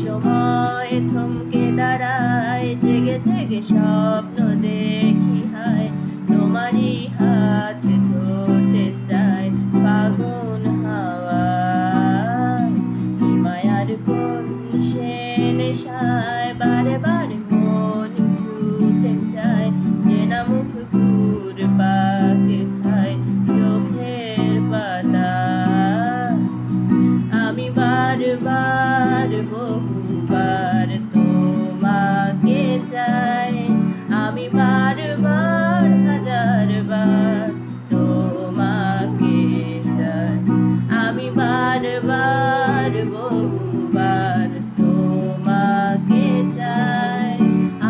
সময় থমকে দাঁড়ায়, জেগে জেগে স্বপ্ন দেখি হায়, তোমারই হাত ধরতে চাই ফাগুন হাওয়া। মায়ার কোন সে নেশায় বারে বারে মন ছুটে চায়, চেনা মুখ ঘুর পাক খায় চোখের পাতা। আমি বারবার বহুবার তোমাকে চাই, আমি বারবার হাজারবার তোমাকে চাই, আমি বারবার বহুবার তোমাকে চাই,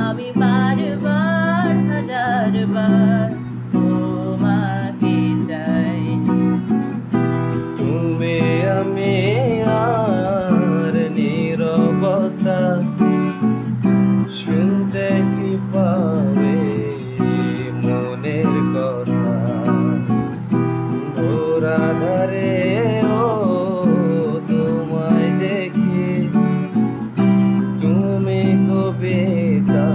আমি বারবার হাজারবার তোমাকে চাই। তুমি আমি আর নীরবতা শুনতে কি পাবে মনের কথা। ঘোরা ধারে ও তোমায় দেখি, তুমি কবিতা,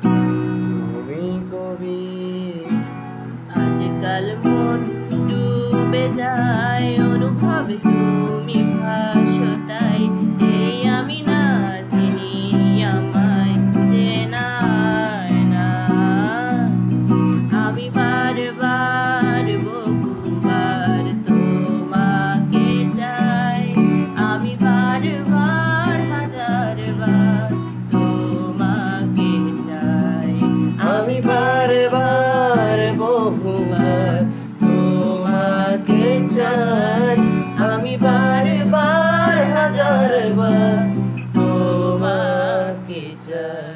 তুমি কবি। আজকাল মন ডুবে যায় অনুভবে তুমি ভাসতাই, এই আমি না চিনি আমায় চেনায় না। আমি বারবার বহুবার তোমাকে চাই, আমি বারবার হাজারবার তোমাকে চাই, আমি বারবার বহুবার তোমাকে চাই, আমি বারবার হাজারবার তোমাকে চাই।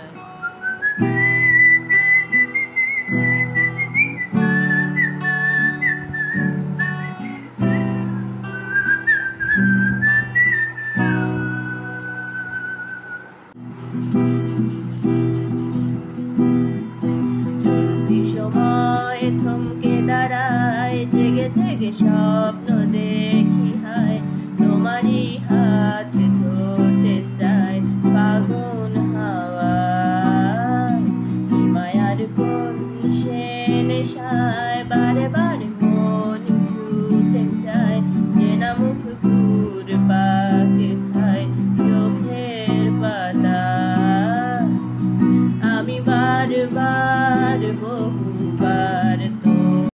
সময় থমকে দাঁড়ায়, জেগে জেগে স্বপ্ন দেখি হায়, তোমারই হাত ধরতে চাই ফাগুন হাওয়া। মায়ার কোন সে নেশায় বারে বারে মন ছুটে চায়, চেনা মুখ ঘুর পাক খায় চোখের পাতা। আমি বারবার